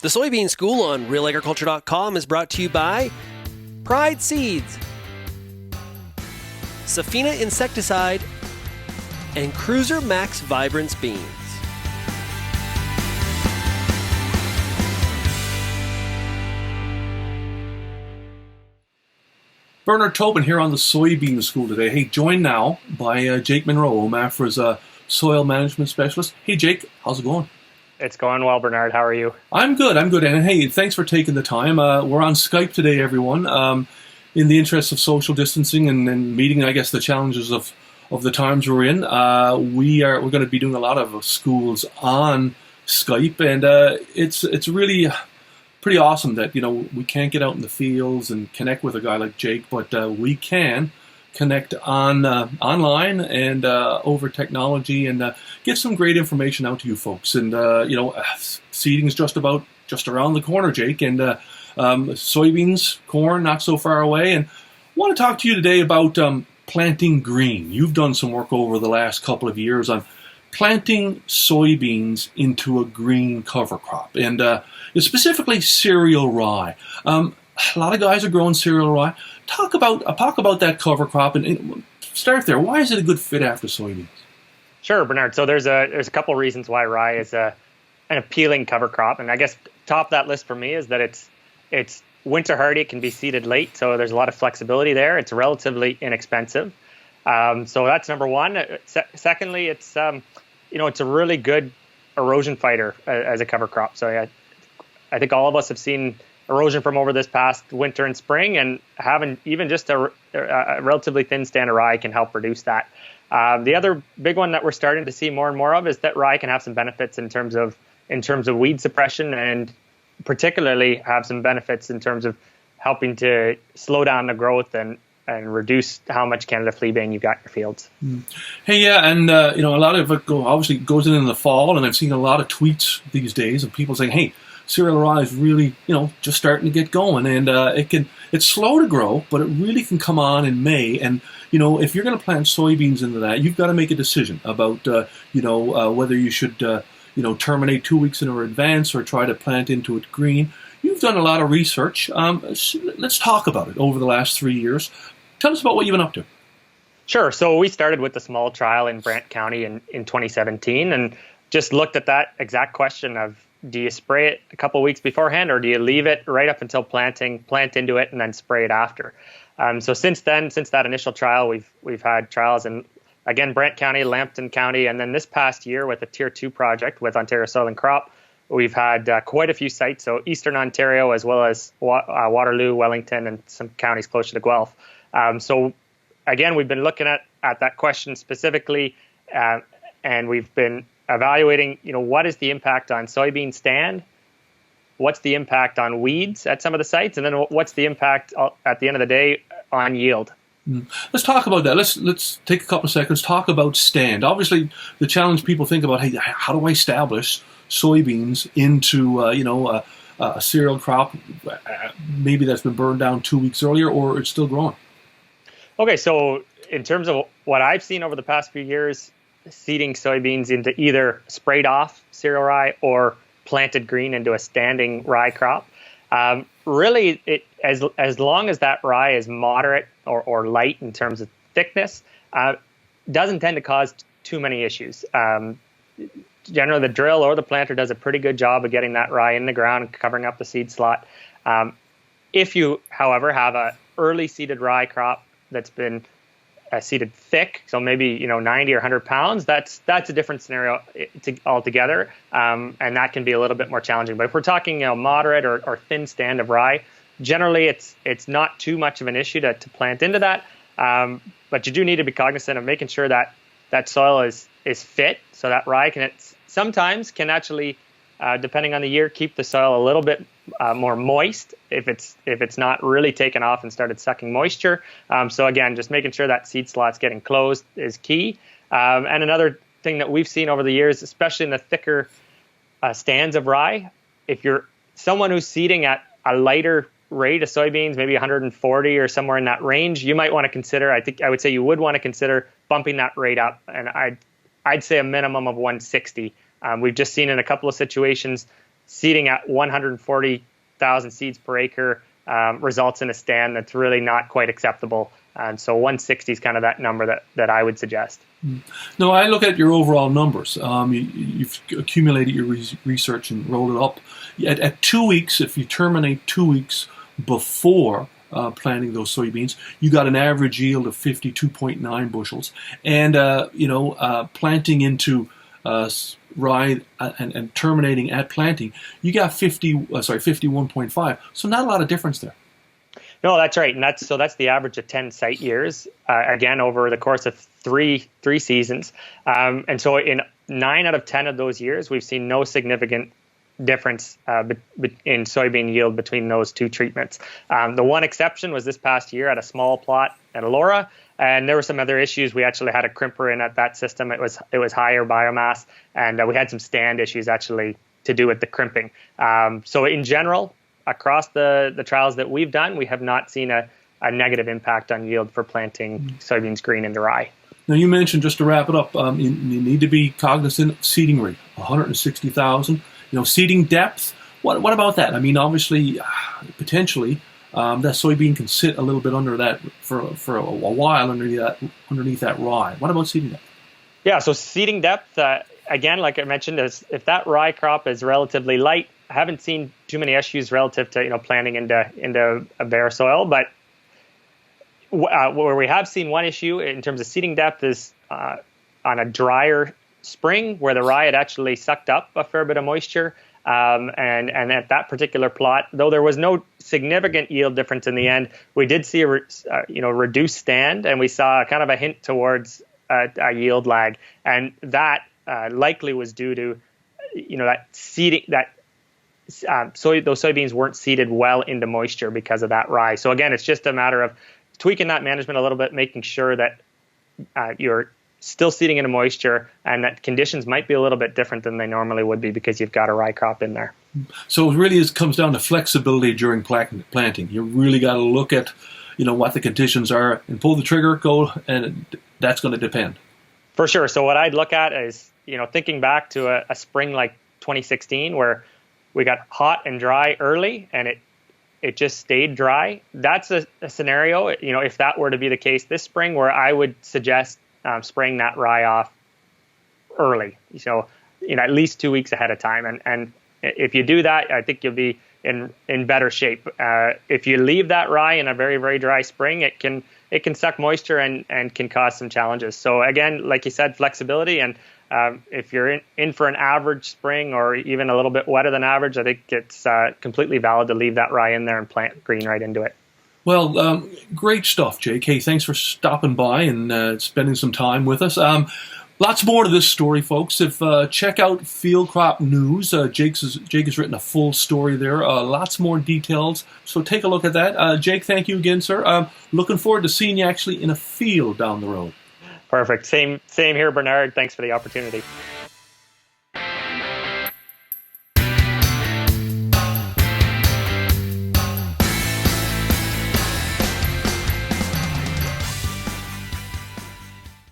The Soybean School on RealAgriculture.com is brought to you by Pride Seeds, Safina Insecticide, and Cruiser Max Vibrance Beans. Bernard Tobin here on the Soybean School today. Hey, joined now by Jake Munroe, OMAFRA's soil management specialist. Hey, Jake, how's it going? It's going well, Bernard. How are you? I'm good. And hey, thanks for taking the time. We're on Skype today, everyone. In the interest of social distancing and meeting, I guess, the challenges of the times we're in, we're going to be doing a lot of schools on Skype, and it's really pretty awesome that we can't get out in the fields and connect with a guy like Jake, but we can connect online and over technology and get some great information out to you folks. And seeding is just around the corner, Jake, and soybeans, corn, not so far away. And I want to talk to you today about planting green. You've done some work over the last couple of years on planting soybeans into a green cover crop, and specifically cereal rye. A lot of guys are growing cereal rye. Talk about that cover crop and start there. Why is it a good fit after soybeans? Sure, Bernard. So there's a couple reasons why rye is an appealing cover crop, and I guess top of that list for me is that it's winter hardy. It can be seeded late, so there's a lot of flexibility there. It's relatively inexpensive, so that's number one. Secondly, it's it's a really good erosion fighter as a cover crop. So I think all of us have seen erosion from over this past winter and spring, and having even just a relatively thin stand of rye can help reduce that. The other big one that we're starting to see more and more of is that rye can have some benefits in terms of weed suppression, and particularly have some benefits in terms of helping to slow down the growth and reduce how much Canada flea bane you've got in your fields. Hey, yeah, and a lot of it obviously goes in the fall, and I've seen a lot of tweets these days of people saying, hey, cereal rye is really, just starting to get going, and it's slow to grow, but it really can come on in May. And if you're going to plant soybeans into that, you've got to make a decision about whether you should terminate 2 weeks in advance or try to plant into it green. You've done a lot of research. Let's talk about it over the last 3 years. Tell us about what you've been up to. Sure. So we started with a small trial in Brant County in 2017, and just looked at that exact question of, do you spray it a couple of weeks beforehand, or do you leave it right up until planting, plant into it, and then spray it after? So since that initial trial, we've had trials in, again, Brant County, Lambton County, and then this past year with a Tier 2 project with Ontario Soil and Crop, we've had quite a few sites, so Eastern Ontario as well as Waterloo, Wellington, and some counties closer to Guelph. So again, we've been looking at that question specifically, and we've been evaluating, what is the impact on soybean stand, what's the impact on weeds at some of the sites, and then what's the impact at the end of the day on yield. Let's talk about that. Let's take a couple of seconds, talk about stand. Obviously, the challenge people think about, hey, how do I establish soybeans into a cereal crop, maybe that's been burned down 2 weeks earlier, or it's still growing? Okay, so in terms of what I've seen over the past few years, seeding soybeans into either sprayed off cereal rye or planted green into a standing rye crop, really, as long as that rye is moderate or light in terms of thickness, doesn't tend to cause too many issues. Generally, the drill or the planter does a pretty good job of getting that rye in the ground and covering up the seed slot. If you, however, have a early seeded rye crop that's been seeded thick, so maybe 90 or 100 pounds, that's a different scenario altogether, and that can be a little bit more challenging. But if we're talking moderate or thin stand of rye, generally it's not too much of an issue to plant into that, but you do need to be cognizant of making sure that soil is fit, so that rye sometimes can actually, depending on the year, keep the soil a little bit more moist if it's not really taken off and started sucking moisture. So again, just making sure that seed slot's getting closed is key. And another thing that we've seen over the years, especially in the thicker stands of rye, if you're someone who's seeding at a lighter rate of soybeans, maybe 140 or somewhere in that range, you might want to consider, I would say you would want to consider bumping that rate up. And I'd say a minimum of 160. We've just seen in a couple of situations seeding at 140,000 seeds per acre results in a stand that's really not quite acceptable. And so 160 is kind of that number that I would suggest. No, I look at your overall numbers. You've accumulated your research and rolled it up. At 2 weeks, if you terminate 2 weeks before planting those soybeans, you got an average yield of 52.9 bushels. And, planting into rye and terminating at planting, you got 51.5. So not a lot of difference there. No, that's right, and that's the average of 10 site years, again, over the course of three seasons. And so in 9 out of 10 of those years, we've seen no significant difference in soybean yield between those two treatments. The one exception was this past year at a small plot at Elora, and there were some other issues. We actually had a crimper in at that system. It was higher biomass, and we had some stand issues actually to do with the crimping. So in general, across the trials that we've done, we have not seen a negative impact on yield for planting soybeans green into rye. Now, you mentioned, just to wrap it up, you need to be cognizant of seeding rate, 160,000. Seeding depth, what about that? I mean, obviously, potentially, that soybean can sit a little bit under that for a while underneath that rye. What about seeding depth? Yeah, so seeding depth, again, like I mentioned, if that rye crop is relatively light, I haven't seen too many issues relative to planting into a bare soil, but where we have seen one issue in terms of seeding depth is on a drier spring where the rye had actually sucked up a fair bit of moisture, and at that particular plot, though there was no significant yield difference in the end, we did see a reduced stand, and we saw kind of a hint towards a yield lag, and that likely was due to that seeding those soybeans weren't seeded well into moisture because of that rye. So again, it's just a matter of tweaking that management a little bit, making sure that you're still seeding into moisture and that conditions might be a little bit different than they normally would be because you've got a rye crop in there. So it really comes down to flexibility during planting. You really got to look at what the conditions are and pull the trigger, go, and that's going to depend. For sure. So what I'd look at is thinking back to a spring like 2016 where we got hot and dry early, and it just stayed dry. That's a scenario, if that were to be the case this spring, where I would suggest spraying that rye off early. At least 2 weeks ahead of time. And if you do that, I think you'll be in better shape. If you leave that rye in a very, very dry spring, it can suck moisture and can cause some challenges. So again, like you said, flexibility, and if you're in for an average spring or even a little bit wetter than average, I think it's completely valid to leave that rye in there and plant green right into it. Well, great stuff, Jake. Hey, thanks for stopping by and spending some time with us. Lots more to this story, folks. Check out Field Crop News. Jake has written a full story there. Lots more details. So take a look at that. Jake, thank you again, sir. Looking forward to seeing you actually in a field down the road. Perfect. Same here, Bernard. Thanks for the opportunity.